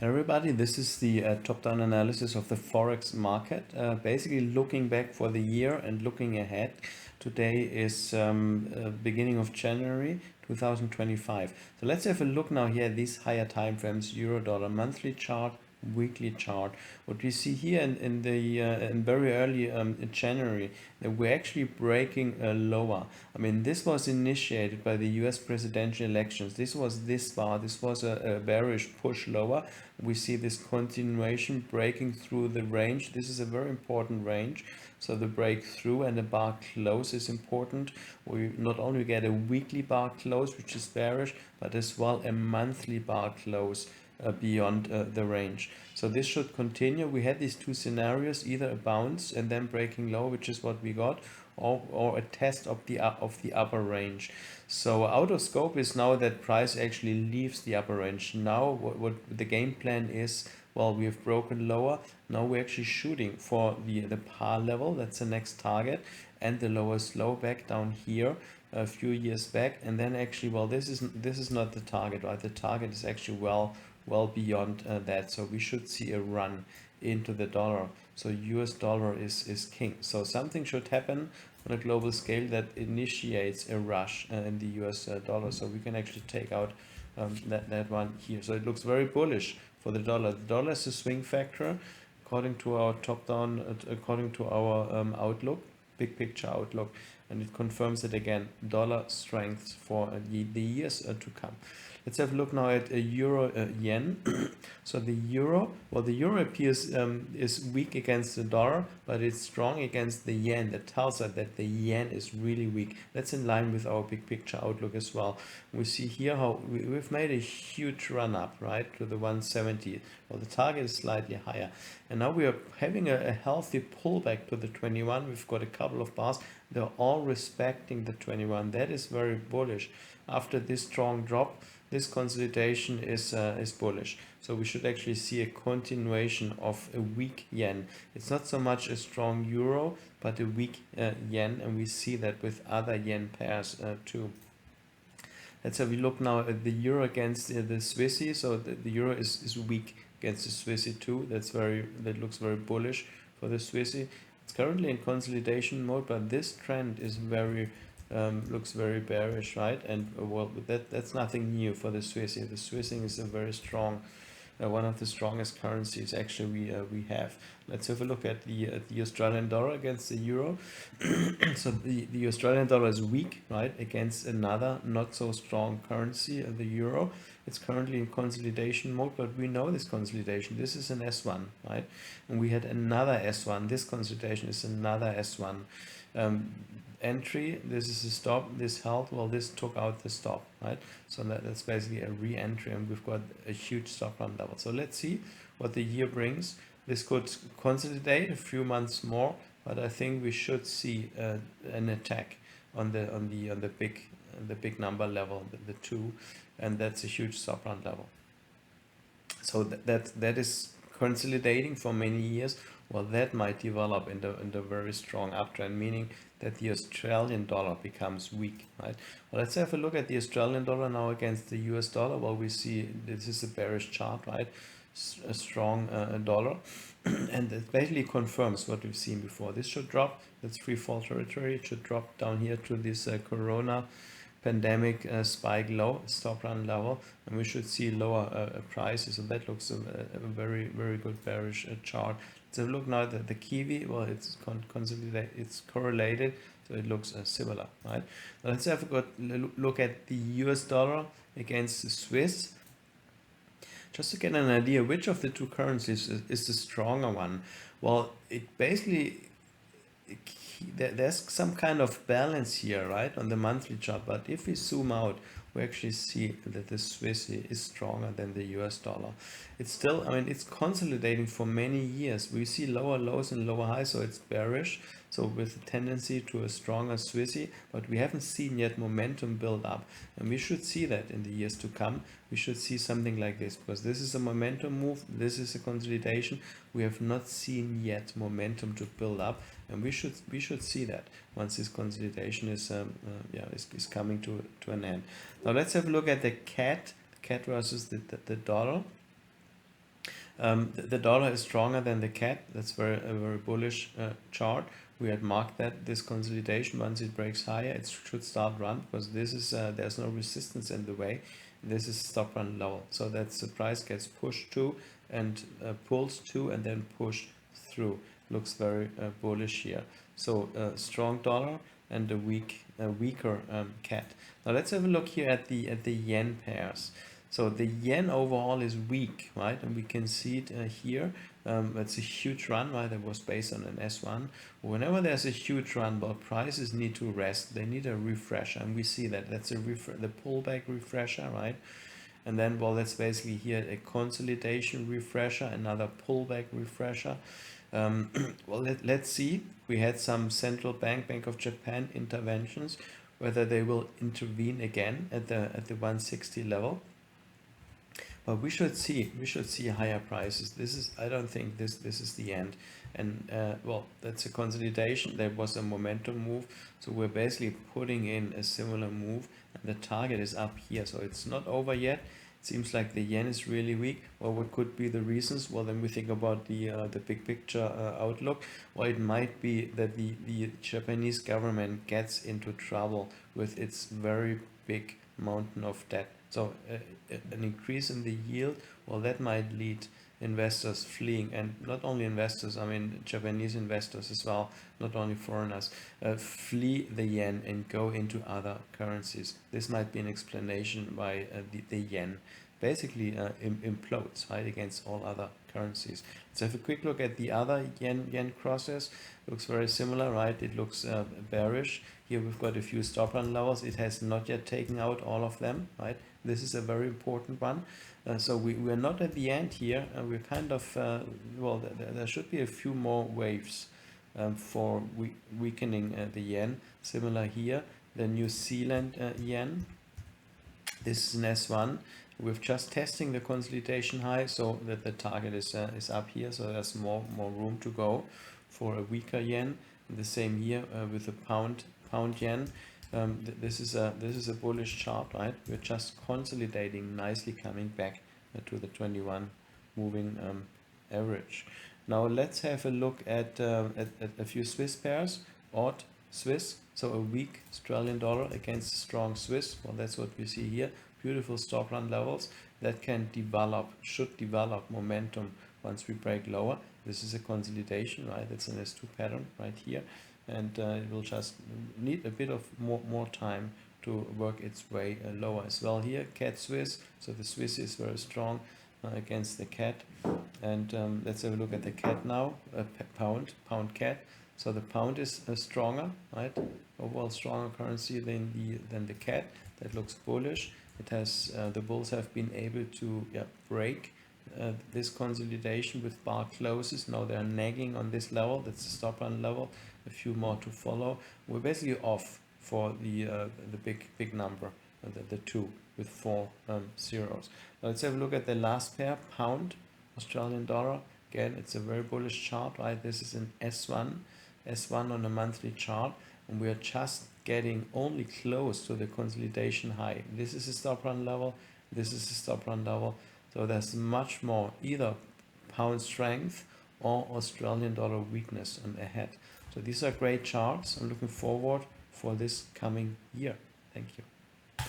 Everybody, this is the top-down analysis of the Forex market. Basically looking back for the year and looking ahead. Today is beginning of January 2025. So let's have a look now here at these higher time frames, euro dollar monthly chart, weekly chart. What we see here in very early in January, that we're actually breaking lower. I mean, this was initiated by the US presidential elections. This was this bar. This was a bearish push lower. We see this continuation breaking through the range. This is a very important range. So the breakthrough and the bar close is important. We not only get a weekly bar close, which is bearish, but as well a monthly bar close beyond the range. So this should continue. We had these two scenarios, either a bounce and then breaking low, which is what we got, or a test of the upper range. So out of scope is now that price actually leaves the upper range. Now what the game plan is, well, we have broken lower. Now we're actually shooting for the par level. That's the next target, and the lowest low back down here a few years back. And then actually, well, this is not the target, right? The target is actually well beyond that. So we should see a run into the dollar. So US dollar is king. So something should happen on a global scale that initiates a rush in the US dollar. So we can actually take out that one here. So it looks very bullish for the dollar. The dollar is a swing factor according to our top-down, according to our outlook, big picture outlook, and it confirms it again, dollar strength for the years to come. Let's have a look now at a euro yen. So the euro, well, the euro appears is weak against the dollar, but it's strong against the yen. That tells us that the yen is really weak. That's in line with our big picture outlook as well. We see here how we've made a huge run up, right, to the 170. Well, the target is slightly higher. And now we are having a healthy pullback to the 21. We've got a couple of bars. They're all respecting the 21. That is very bullish. After this strong drop, this consolidation is bullish. So we should actually see a continuation of a weak yen. It's not so much a strong euro, but a weak yen. And we see that with other yen pairs too. Let's have a look now at the euro against the Swissy. So the euro is weak against the Swissy too. That looks very bullish for the Swissy. It's currently in consolidation mode, but this trend is looks very bearish, right? And well, that's nothing new for the Swissy. The Swissy is a very strong, one of the strongest currencies actually we have. Let's have a look at the Australian dollar against the euro. So the Australian dollar is weak, right, against another not so strong currency, the euro. It's currently in consolidation mode, but we know this consolidation. This is an S1, right? And we had another S1. This consolidation is another S1. Entry, this is a stop, this held, well, this took out the stop, right? So that's basically a re-entry, and we've got a huge stop run level. So let's see what the year brings. This could consolidate a few months more, but I think we should see an attack on the big number level, the 2, and that's a huge stop run level. So that is consolidating for many years. Well, that might develop into very strong uptrend, meaning that the Australian dollar becomes weak, right? Well, let's have a look at the Australian dollar now against the US dollar. Well, we see this is a bearish chart, right? A strong dollar, and it basically confirms what we've seen before. This should drop. That's free fall territory. It should drop down here to this Corona pandemic spike low, stop run level, and we should see lower prices. So that looks a very good bearish chart. So look now at the Kiwi. Well, it's consolidated, it's correlated, so it looks similar, right? Now let's have a look at the US dollar against the Swiss, just to get an idea which of the two currencies is the stronger one. Well, it basically, there's some kind of balance here, right, on the monthly chart. But if we zoom out, we actually see that the Swissy is stronger than the US dollar. It's still, I mean, it's consolidating for many years. We see lower lows and lower highs, so it's bearish. So with a tendency to a stronger Swissy, but we haven't seen yet momentum build up. And we should see that in the years to come. We should see something like this, because this is a momentum move. This is a consolidation. We have not seen yet momentum to build up, and we should see that once this consolidation is coming to an end. Now let's have a look at the CAD versus the dollar. The dollar is stronger than the CAD. That's a very bullish chart. We had marked that this consolidation, once it breaks higher, it should start run, because this is there's no resistance in the way. This is stop run level. So that the price gets pushed to and pulls to and then pushed through. Looks very bullish here. So strong dollar and a weaker CAD. Now let's have a look here at the yen pairs. So the yen overall is weak, right? And we can see it here. It's a huge run, right? That was based on an S1. Whenever there's a huge run, well, prices need to rest. They need a refresher, and we see that. That's the pullback refresher, right? And then, well, that's basically here a consolidation refresher, another pullback refresher. Well, let's see. We had some central Bank of Japan interventions, whether they will intervene again at the 160 level. But we should see higher prices. I don't think this is the end. And well, that's a consolidation. There was a momentum move, so we're basically putting in a similar move, and the target is up here. So it's not over yet. It seems like the yen is really weak. Well, what could be the reasons? Well, then we think about the big picture outlook. Well, it might be that the Japanese government gets into trouble with its very big mountain of debt. So an increase in the yield, well, that might lead investors fleeing, and not only investors, I mean Japanese investors as well, not only foreigners, flee the yen and go into other currencies. This might be an explanation why the yen basically implodes, right, against all other currencies. Let's have a quick look at the other yen crosses. Looks very similar, right? It looks bearish. Here we've got a few stop run levels. It has not yet taken out all of them, right? This is a very important one. So we're not at the end here. We're kind of, well, there should be a few more waves for weakening the yen. Similar here, the New Zealand yen. This is an S1. We're just testing the consolidation high, so that the target is up here. So there's more room to go for a weaker yen. The same here with the pound yen. This is a bullish chart, right? We're just consolidating nicely, coming back to the 21 moving average. Now let's have a look at a few Swiss pairs. Odd Swiss, so a weak Australian dollar against strong Swiss. Well, that's what we see here. Beautiful stop run levels that can should develop momentum once we break lower. This is a consolidation, right? It's an S2 pattern right here, and it will just need a bit of more time to work its way lower as well. Here, CAD Swiss, so the Swiss is very strong against the CAD. And let's have a look at the CAD now. Pound CAD. So the pound is stronger, right? Overall stronger currency than the CAD. That looks bullish. It has the bulls have been able to break this consolidation with bar closes. Now they're nagging on this level. That's the stop run level. A few more to follow. We're basically off for the big number, the 2 with 4 zeros. Now let's have a look at the last pair, pound Australian dollar. Again, it's a very bullish chart, right? This is an S1 on a monthly chart, and we are just getting only close to the consolidation high. This is a stop run level. This is a stop run level. So there's much more either pound strength or Australian dollar weakness ahead. So these are great charts. I'm looking forward for this coming year. Thank you.